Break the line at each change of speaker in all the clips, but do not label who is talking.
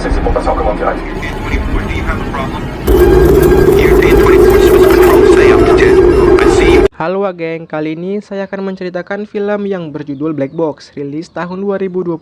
sais que c'est pour passer en commande directe.
Halo geng, kali ini saya akan menceritakan film yang berjudul Black Box, rilis tahun 2021.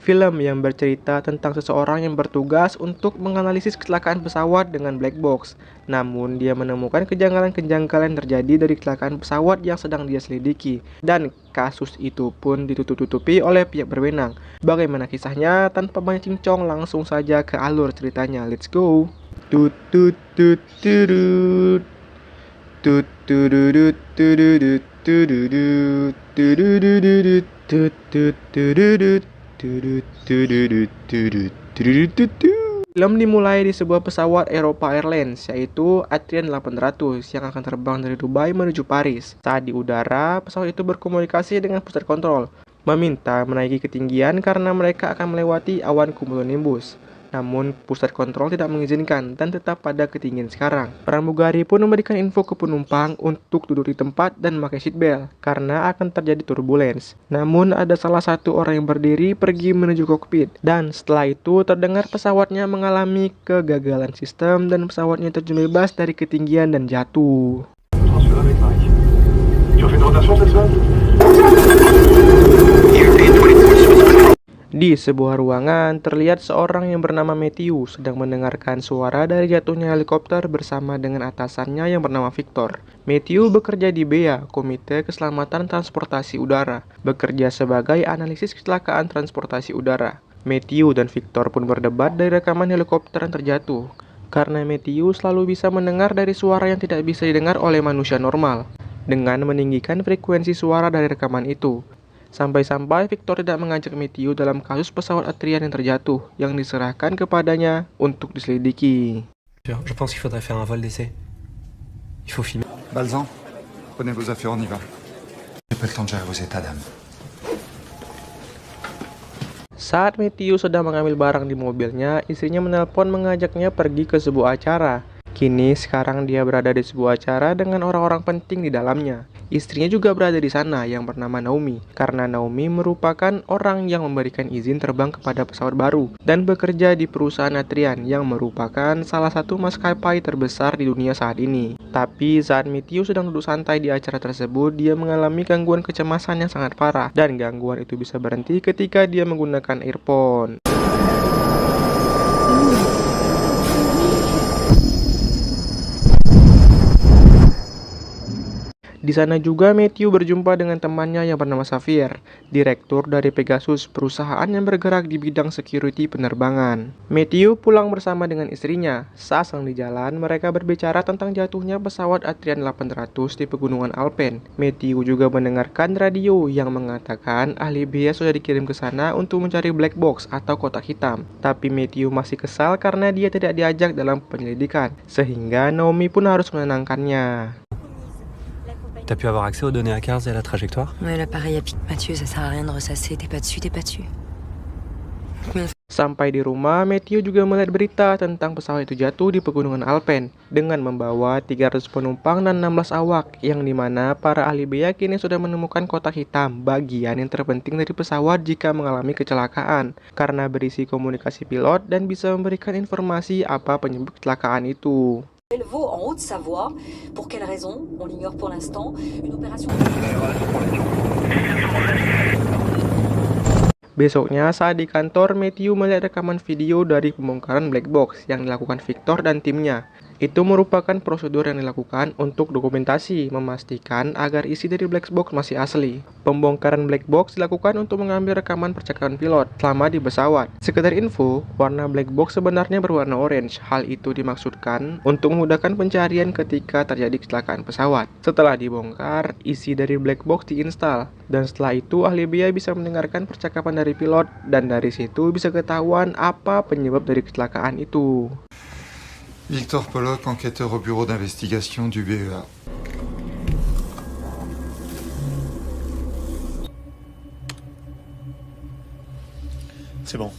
Film yang bercerita tentang seseorang yang bertugas untuk menganalisis kecelakaan pesawat dengan black box. Namun dia menemukan kejanggalan-kejanggalan yang terjadi dari kecelakaan pesawat yang sedang dia selidiki. Dan kasus itu pun ditutup-tutupi oleh pihak berwenang. Bagaimana kisahnya? Tanpa banyak cincong, langsung saja ke alur ceritanya. Let's go! Tut tut tut turut. Tut turut turut turut turut tut tut turut. Film dimulai di sebuah pesawat Eropa Airlines, yaitu Adrian 800 yang akan terbang dari Dubai menuju Paris. Saat di udara, pesawat itu berkomunikasi dengan pusat kontrol, meminta menaiki ketinggian karena mereka akan melewati awan cumulonimbus. Namun, pusat kontrol tidak mengizinkan dan tetap pada ketinggian sekarang. Pramugari pun memberikan info ke penumpang untuk duduk di tempat dan memakai seatbelt karena akan terjadi turbulence. Namun, ada salah satu orang yang berdiri pergi menuju kokpit. Dan setelah itu, terdengar pesawatnya mengalami kegagalan sistem dan pesawatnya terjun bebas dari ketinggian dan jatuh. Di sebuah ruangan, terlihat seorang yang bernama Matthew sedang mendengarkan suara dari jatuhnya helikopter bersama dengan atasannya yang bernama Victor. Matthew bekerja di BEA, Komite Keselamatan Transportasi Udara, bekerja sebagai analisis kecelakaan transportasi udara. Matthew dan Victor pun berdebat dari rekaman helikopter yang terjatuh, karena Matthew selalu bisa mendengar dari suara yang tidak bisa didengar oleh manusia normal, dengan meninggikan frekuensi suara dari rekaman itu. Sampai-sampai Victor tidak mengajak Matthew dalam kasus pesawat Adrian yang terjatuh yang diserahkan kepadanya untuk diselidiki.
Je pense qu'il faudrait faire un vol d'essai. Il faut filmer.
Balzan, prenez vos affaires, on y va. J'ai pas le temps de gérer vos états d'âme.
Saat Matthew sedang mengambil barang di mobilnya, istrinya menelpon mengajaknya pergi ke sebuah acara. Kini sekarang dia berada di sebuah acara dengan orang-orang penting di dalamnya. Istrinya juga berada di sana yang bernama Naomi, karena Naomi merupakan orang yang memberikan izin terbang kepada pesawat baru dan bekerja di perusahaan Adrian yang merupakan salah satu maskapai terbesar di dunia saat ini. Tapi saat Matthew sedang duduk santai di acara tersebut, dia mengalami gangguan kecemasan yang sangat parah, dan gangguan itu bisa berhenti ketika dia menggunakan earphone. Di sana juga Matthew berjumpa dengan temannya yang bernama Xavier, direktur dari Pegasus, perusahaan yang bergerak di bidang security penerbangan. Matthew pulang bersama dengan istrinya. Saat sedang di jalan, mereka berbicara tentang jatuhnya pesawat Adrian 800 di pegunungan Alpen. Matthew juga mendengarkan radio yang mengatakan ahli BEA sudah dikirim ke sana untuk mencari black box atau kotak hitam. Tapi Matthew masih kesal karena dia tidak diajak dalam penyelidikan, sehingga Naomi pun harus menenangkannya.
T'as pu avoir accès aux données à Cars et à la trajectoire?
Ouais, l'appareil à pic Mathieu, ça sert à rien de ressasser, t'es pas dessus, t'es pas dessus.
Sampai di rumah, Matthew juga melihat berita tentang pesawat itu jatuh di pegunungan Alpen dengan membawa 300 penumpang dan 16 awak, yang dimana para ahli BEA kini sudah menemukan kotak hitam, bagian yang terpenting dari pesawat jika mengalami kecelakaan, karena berisi komunikasi pilot dan bisa memberikan informasi apa penyebab kecelakaan itu.
Vaux en Haute-Savoie. Pour quelle raison? On l'ignore pour l'instant. Une opération.
Besoknya saat di kantor, Matthew melihat rekaman video dari pembongkaran black box yang dilakukan Victor dan timnya. Itu merupakan prosedur yang dilakukan untuk dokumentasi, memastikan agar isi dari black box masih asli. Pembongkaran black box dilakukan untuk mengambil rekaman percakapan pilot selama di pesawat. Sekedar info, warna black box sebenarnya berwarna orange. Hal itu dimaksudkan untuk memudahkan pencarian ketika terjadi kecelakaan pesawat. Setelah dibongkar, isi dari black box diinstal. Dan setelah itu, ahli BEA bisa mendengarkan percakapan dari pilot, dan dari situ bisa ketahuan apa penyebab dari kecelakaan itu.
Victor Pollock, enquêteur au bureau d'investigation du BEA.
C'est bon.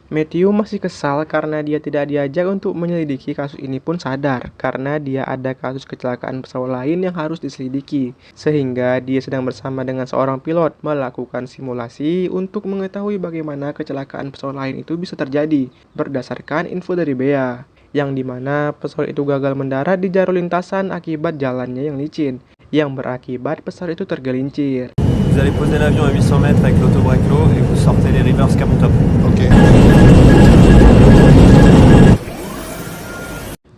Matthew masih kesal karena dia tidak diajak untuk menyelidiki kasus ini pun sadar karena dia ada kasus kecelakaan pesawat lain yang harus diselidiki. Sehingga dia sedang bersama dengan seorang pilot melakukan simulasi untuk mengetahui bagaimana kecelakaan pesawat lain itu bisa terjadi berdasarkan info dari Bea, yang dimana pesawat itu gagal mendarat di jalur lintasan akibat jalannya yang licin, yang berakibat pesawat itu tergelincir.
Vous allez poser l'avion à 800 mètres avec l'autobrake low et vous sortez les reverse carbon top.
Ok.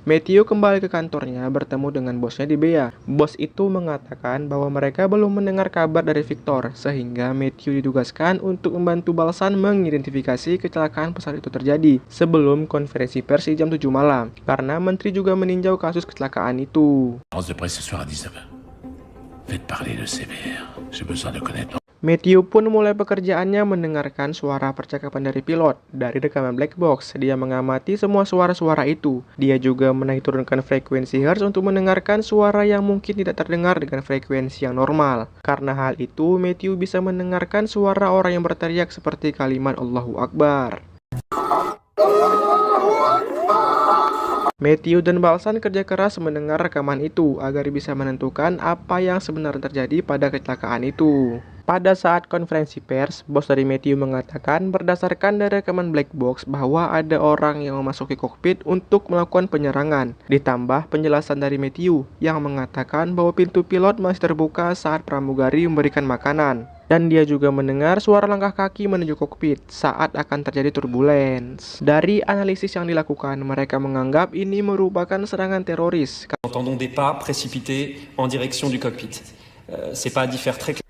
Matthew kembali ke kantornya bertemu dengan bosnya di Bea. Bos itu mengatakan bahwa mereka belum mendengar kabar dari Victor, sehingga Matthew ditugaskan untuk membantu Balsan mengidentifikasi kecelakaan pesawat itu terjadi sebelum konferensi pers di jam 7 malam, karena menteri juga meninjau kasus kecelakaan itu.
Conférence de presse ce soir à 19h. Faites parler le CBR. J'ai besoin de connaître.
Matthew pun mulai pekerjaannya mendengarkan suara percakapan dari pilot dari rekaman black box. Dia mengamati semua suara-suara itu. Dia juga menaik turunkan frekuensi hertz untuk mendengarkan suara yang mungkin tidak terdengar dengan frekuensi yang normal. Karena hal itu, Matthew bisa mendengarkan suara orang yang berteriak seperti kalimat Allahu Akbar. Matthew dan Balsan kerja keras mendengar rekaman itu agar bisa menentukan apa yang sebenarnya terjadi pada kecelakaan itu. Pada saat konferensi pers, bos dari Matthew mengatakan berdasarkan dari rekaman black box bahwa ada orang yang memasuki kokpit untuk melakukan penyerangan. Ditambah penjelasan dari Matthew yang mengatakan bahwa pintu pilot masih terbuka saat pramugari memberikan makanan. Dan dia juga mendengar suara langkah kaki menuju kokpit saat akan terjadi turbulence. Dari analisis yang dilakukan, mereka menganggap ini merupakan serangan teroris.
Entendons des pas précipités en direction du cockpit. C'est pas à diffère très clair.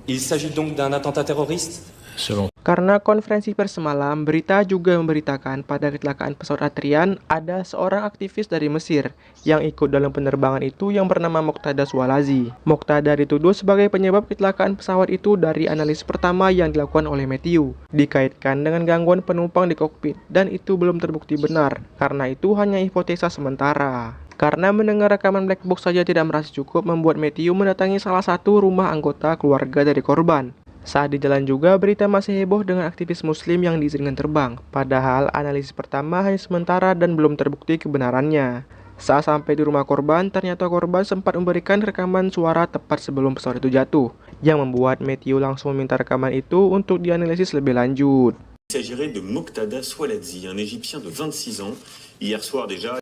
Il s'agit donc d'un attentat terroriste?
Selon
Karena konferensi pers semalam, berita juga memberitakan pada kecelakaan pesawat Atrian ada seorang aktivis dari Mesir yang ikut dalam penerbangan itu yang bernama Moqtada Swalazi. Moqtada dituduh sebagai penyebab kecelakaan pesawat itu dari analisis pertama yang dilakukan oleh Matthew, dikaitkan dengan gangguan penumpang di kokpit, dan itu belum terbukti benar, karena itu hanya hipotesa sementara. Karena mendengar rekaman black box saja tidak merasa cukup, membuat Matthew mendatangi salah satu rumah anggota keluarga dari korban. Saat di jalan juga, berita masih heboh dengan aktivis muslim yang diizinkan terbang. Padahal analisis pertama hanya sementara dan belum terbukti kebenarannya. Saat sampai di rumah korban, ternyata korban sempat memberikan rekaman suara tepat sebelum pesawat itu jatuh, yang membuat Matthew langsung meminta rekaman itu untuk dianalisis lebih lanjut.
Il s'agirait de Moqtada Swalazi, un Égyptien de 26 ans. Hier soir déjà.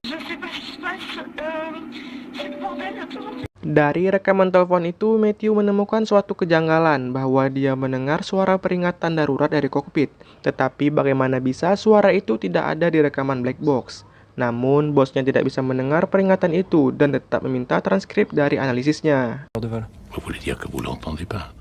Dari rekaman telepon itu, Matthew menemukan suatu kejanggalan bahwa dia mendengar suara peringatan darurat dari kokpit. Tetapi bagaimana bisa suara itu tidak ada di rekaman black box? Namun, bosnya tidak bisa mendengar peringatan itu dan tetap meminta transkrip dari analisisnya.
vous voulez dire que vous l'entendez pas?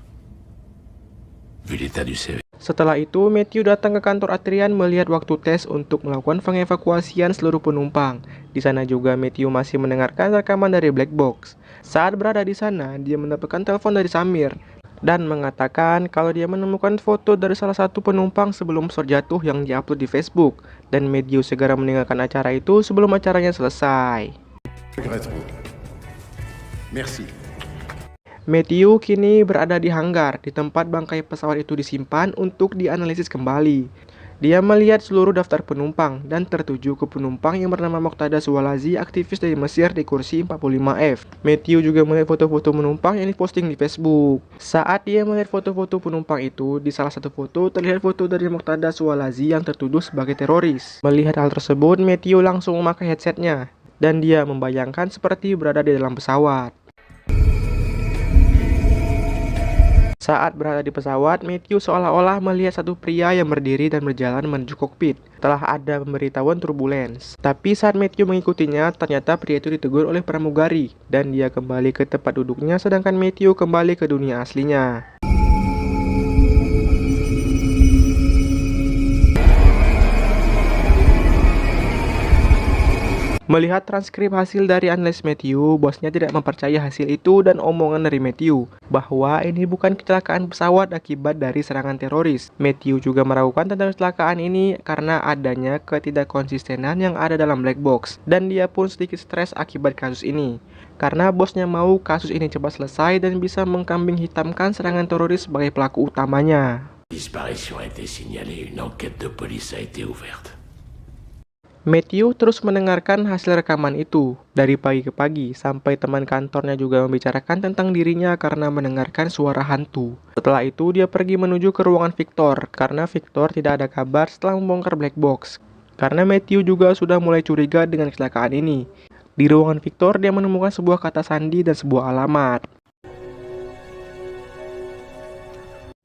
Vu l'état du CV.
Setelah itu, Matthew datang ke kantor Atrian melihat waktu tes untuk melakukan pengevakuasian seluruh penumpang. Di sana juga Matthew masih mendengarkan rekaman dari black box. Saat berada di sana, dia mendapatkan telepon dari Samir dan mengatakan kalau dia menemukan foto dari salah satu penumpang sebelum pesawat jatuh yang diupload di Facebook, dan Matthew segera meninggalkan acara itu sebelum acaranya selesai.
Merci.
Matthew kini berada di hanggar, di tempat bangkai pesawat itu disimpan untuk dianalisis kembali. Dia melihat seluruh daftar penumpang dan tertuju ke penumpang yang bernama Moqtada Swalazi, aktivis dari Mesir di kursi 45F. Matthew juga melihat foto-foto penumpang yang diposting di Facebook. Saat dia melihat foto-foto penumpang itu, di salah satu foto terlihat foto dari Moqtada Swalazi yang tertuduh sebagai teroris. Melihat hal tersebut, Matthew langsung memakai headsetnya dan dia membayangkan seperti berada di dalam pesawat. Saat berada di pesawat, Matthew seolah-olah melihat satu pria yang berdiri dan berjalan menuju kokpit. Telah ada pemberitahuan turbulence. Tapi saat Matthew mengikutinya, ternyata pria itu ditegur oleh pramugari dan dia kembali ke tempat duduknya, sedangkan Matthew kembali ke dunia aslinya. Melihat transkrip hasil dari analisis Matthew, bosnya tidak mempercayai hasil itu dan omongan dari Matthew bahwa ini bukan kecelakaan pesawat akibat dari serangan teroris. Matthew juga meragukan tentang kecelakaan ini karena adanya ketidakkonsistenan yang ada dalam black box, dan dia pun sedikit stres akibat kasus ini karena bosnya mau kasus ini cepat selesai dan bisa mengkambing hitamkan serangan teroris sebagai pelaku utamanya.
Disparition a été signalée, une enquête de police a été ouverte.
Matthew terus mendengarkan hasil rekaman itu dari pagi ke pagi sampai teman kantornya juga membicarakan tentang dirinya karena mendengarkan suara hantu. Setelah itu dia pergi menuju ke ruangan Victor karena Victor tidak ada kabar setelah membongkar black box. Karena Matthew juga sudah mulai curiga dengan kecelakaan ini. Di ruangan Victor dia menemukan sebuah kata sandi dan sebuah alamat.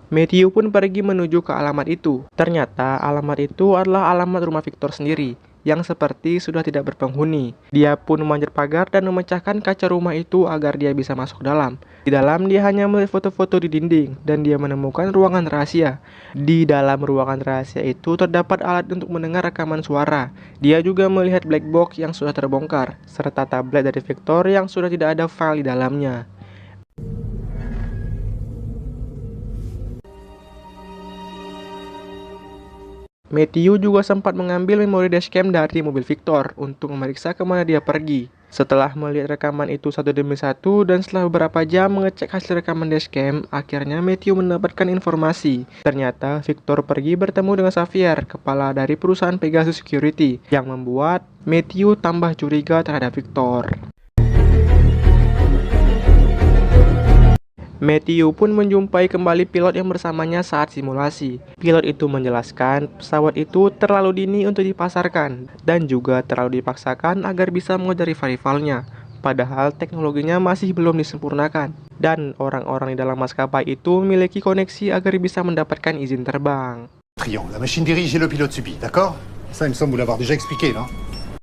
Matthew pun pergi menuju ke alamat itu. Ternyata alamat itu adalah alamat rumah Victor sendiri yang seperti sudah tidak berpenghuni. Dia pun memanjat pagar dan memecahkan kaca rumah itu agar dia bisa masuk dalam. Di dalam dia hanya melihat foto-foto di dinding dan dia menemukan ruangan rahasia. Di dalam ruangan rahasia itu terdapat alat untuk mendengar rekaman suara. Dia juga melihat black box yang sudah terbongkar serta tablet dari Victor yang sudah tidak ada file di dalamnya. Matthew juga sempat mengambil memori dashcam dari mobil Victor untuk memeriksa kemana dia pergi. Setelah melihat rekaman itu satu demi satu dan setelah beberapa jam mengecek hasil rekaman dashcam, akhirnya Matthew mendapatkan informasi. Ternyata Victor pergi bertemu dengan Xavier, kepala dari perusahaan Pegasus Security, yang membuat Matthew tambah curiga terhadap Victor. Matthew pun menjumpai kembali pilot yang bersamanya saat simulasi. Pilot itu menjelaskan pesawat itu terlalu dini untuk dipasarkan dan juga terlalu dipaksakan agar bisa mengejar rival-rivalnya. Padahal teknologinya masih belum disempurnakan dan orang-orang di dalam maskapai itu memiliki koneksi agar bisa mendapatkan izin terbang.
Triangle, la machine dirige et le pilote subit, d'accord? Ça, il me semble vous l'avoir déjà expliqué, non?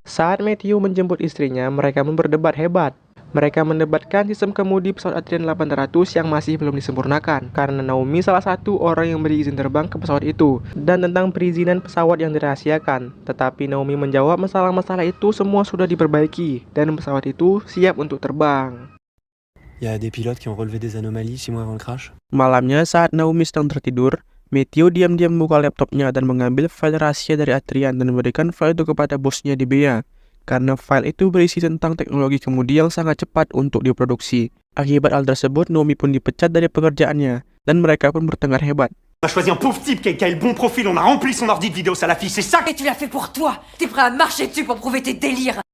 Saat Matthew menjemput istrinya, mereka pun berdebat hebat. Mereka mendebatkan sistem kemudi pesawat Adrian 800 yang masih belum disempurnakan karena Naomi salah satu orang yang beri izin terbang ke pesawat itu dan tentang perizinan pesawat yang dirahasiakan. Tetapi Naomi menjawab masalah-masalah itu semua sudah diperbaiki dan pesawat itu siap untuk terbang.
Il y a des pilotes qui ont relevé des anomalies 6 mois avant le crash.
Malamnya saat Naomi sedang tertidur, Matthew diam-diam membuka laptopnya dan mengambil file rahasia dari Adrian dan memberikan file itu kepada bosnya di Bea. Karena file itu berisi tentang teknologi kemudi yang sangat cepat untuk diproduksi. Akibat hal tersebut, Naomi pun dipecat dari pekerjaannya, dan mereka pun bertengkar hebat.
On a choisi un pauvre type qui a le bon profil, on a rempli son ordi de vidéo, ça l'affiche, c'est ça.
Et tu l'as fait pour toi. T'es prêt à marcher dessus pour prouver tes délires.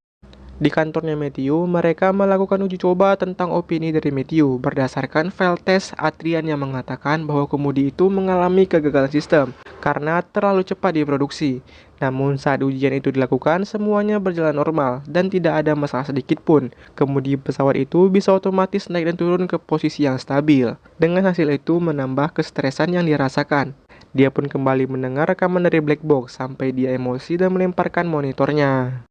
Di kantornya Matthew, mereka melakukan uji coba tentang opini dari Matthew berdasarkan file tes Adrian yang mengatakan bahwa kemudi itu mengalami kegagalan sistem karena terlalu cepat diproduksi. Namun saat ujian itu dilakukan, semuanya berjalan normal dan tidak ada masalah sedikit pun. Kemudi pesawat itu bisa otomatis naik dan turun ke posisi yang stabil. Dengan hasil itu menambah kestresan yang dirasakan. Dia pun kembali mendengar rekaman dari black box sampai dia emosi dan melemparkan monitornya.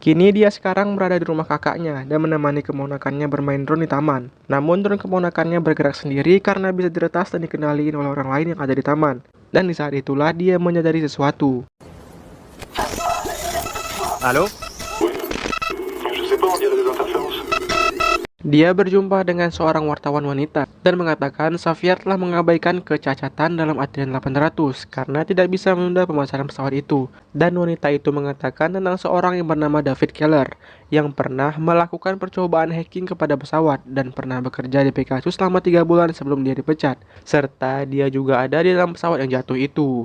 Kini dia sekarang berada di rumah kakaknya dan menemani keponakannya bermain drone di taman. Namun drone keponakannya bergerak sendiri karena bisa diretas dan dikenalin oleh orang lain yang ada di taman. Dan di saat itulah dia menyadari sesuatu.
Halo?
Dia berjumpa dengan seorang wartawan wanita dan mengatakan Xavier telah mengabaikan kecacatan dalam Adrian 800 karena tidak bisa menunda pemasaran pesawat itu. Dan wanita itu mengatakan tentang seorang yang bernama David Keller yang pernah melakukan percobaan hacking kepada pesawat dan pernah bekerja di Pegasus selama 3 bulan sebelum dia dipecat. Serta dia juga ada di dalam pesawat yang jatuh itu.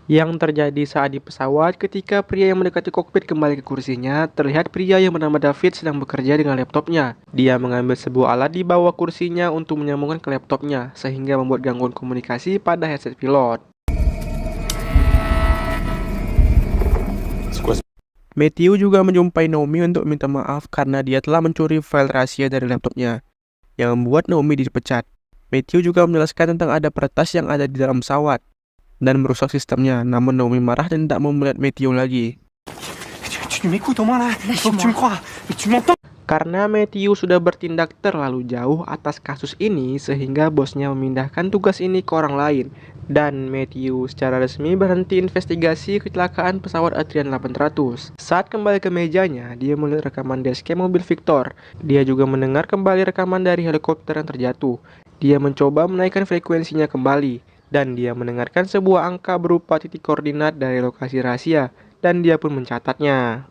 Yang terjadi saat di pesawat ketika pria yang mendekati kokpit kembali ke kursinya, terlihat pria yang bernama David sedang bekerja dengan laptopnya. Dia mengambil sebuah alat di bawah kursinya untuk menyambungkan ke laptopnya, sehingga membuat gangguan komunikasi pada headset pilot. Matthew juga menjumpai Naomi untuk minta maaf karena dia telah mencuri file rahasia dari laptopnya, yang membuat Naomi dipecat. Matthew juga menjelaskan tentang ada peretas yang ada di dalam pesawat dan merusak sistemnya, namun Naomi marah dan tidak mau melihat Matthew lagi. Karena Matthew sudah bertindak terlalu jauh atas kasus ini sehingga bosnya memindahkan tugas ini ke orang lain. Dan Matthew secara resmi berhenti investigasi kecelakaan pesawat Adrian 800. Saat kembali ke mejanya, dia melihat rekaman dashcam mobil Victor. Dia juga mendengar kembali rekaman dari helikopter yang terjatuh. Dia mencoba menaikkan frekuensinya kembali. Dan dia mendengarkan sebuah angka berupa titik koordinat dari lokasi rahasia, dan dia pun mencatatnya.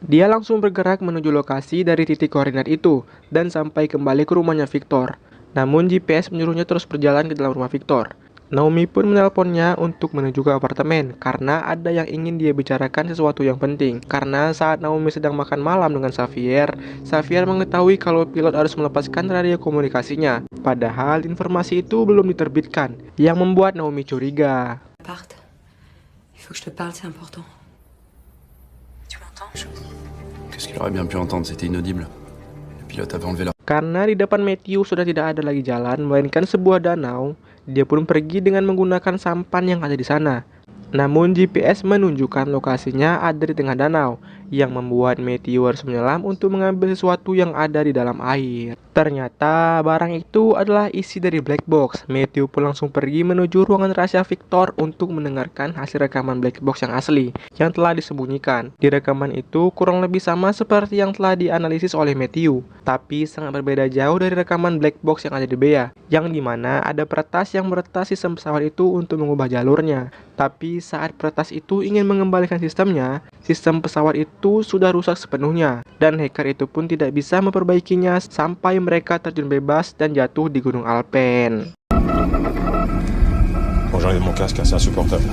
Dia langsung bergerak menuju lokasi dari titik koordinat itu dan sampai kembali ke rumahnya Victor. Namun GPS menyuruhnya terus berjalan ke dalam rumah Victor. Naomi pun menelponnya untuk menuju ke apartemen karena ada yang ingin dia bicarakan sesuatu yang penting. Karena saat Naomi sedang makan malam dengan Xavier mengetahui kalau pilot harus melepaskan radio komunikasinya. Padahal informasi itu belum diterbitkan, yang membuat Naomi curiga.
Qu'est-ce qu'il aurait bien pu entendre? C'était inaudible. Le pilote avait enlevé la...
Karena di depan Matthew sudah tidak ada lagi jalan, melainkan sebuah danau, dia pun pergi dengan menggunakan sampan yang ada di sana. Namun GPS menunjukkan lokasinya ada di tengah danau, yang membuat Matthew harus menyelam untuk mengambil sesuatu yang ada di dalam air. Ternyata barang itu adalah isi dari black box. Matthew pun langsung pergi menuju ruangan rahasia Victor untuk mendengarkan hasil rekaman black box yang asli, yang telah disembunyikan. Di rekaman itu kurang lebih sama seperti yang telah dianalisis oleh Matthew, tapi sangat berbeda jauh dari rekaman black box yang ada di Bea, yang dimana ada peretas yang meretas sistem pesawat itu untuk mengubah jalurnya. Tapi saat peretas itu ingin mengembalikan sistemnya, sistem pesawat itu sudah rusak sepenuhnya, dan hacker itu pun tidak bisa memperbaikinya sampai mereka terjun bebas dan jatuh di Gunung Alpen.
Bon, j'enlève mon casque, c'est insupportable.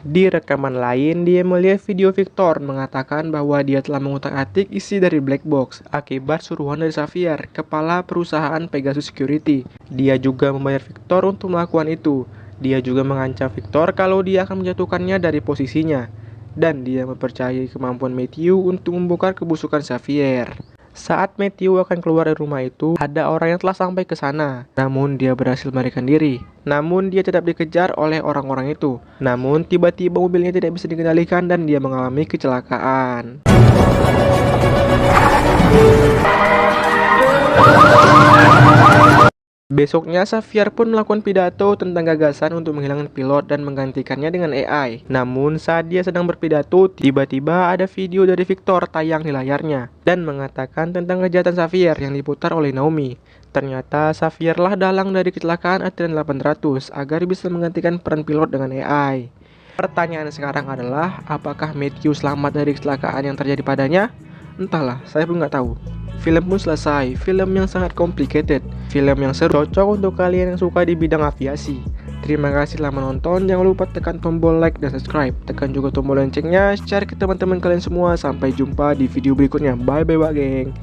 Di rekaman lain, dia melihat video Victor mengatakan bahwa dia telah mengutak-atik isi dari black box akibat suruhan dari Xavier, kepala perusahaan Pegasus Security. Dia juga membayar Victor untuk melakukan itu. Dia juga mengancam Victor kalau dia akan menjatuhkannya dari posisinya. Dan dia mempercayai kemampuan Matthew untuk membongkar kebusukan Xavier. Saat Matthew akan keluar dari rumah itu, ada orang yang telah sampai ke sana. Namun dia berhasil melarikan diri. Namun dia tetap dikejar oleh orang-orang itu. Namun tiba-tiba mobilnya tidak bisa dikendalikan dan dia mengalami kecelakaan. Besoknya Xavier pun melakukan pidato tentang gagasan untuk menghilangkan pilot dan menggantikannya dengan AI. Namun saat dia sedang berpidato, tiba-tiba ada video dari Victor tayang di layarnya dan mengatakan tentang kejahatan Xavier yang diputar oleh Naomi. Ternyata Xavier lah dalang dari kecelakaan Adrian 800 agar bisa menggantikan peran pilot dengan AI. Pertanyaan sekarang adalah, apakah Matthew selamat dari kecelakaan yang terjadi padanya? Entahlah, saya pun nggak tahu. Film pun selesai, film yang sangat complicated, film yang seru, cocok untuk kalian yang suka di bidang aviasi. Terima kasih telah menonton, jangan lupa tekan tombol like dan subscribe, tekan juga tombol loncengnya, share ke teman-teman kalian semua. Sampai jumpa di video berikutnya, bye bye geng.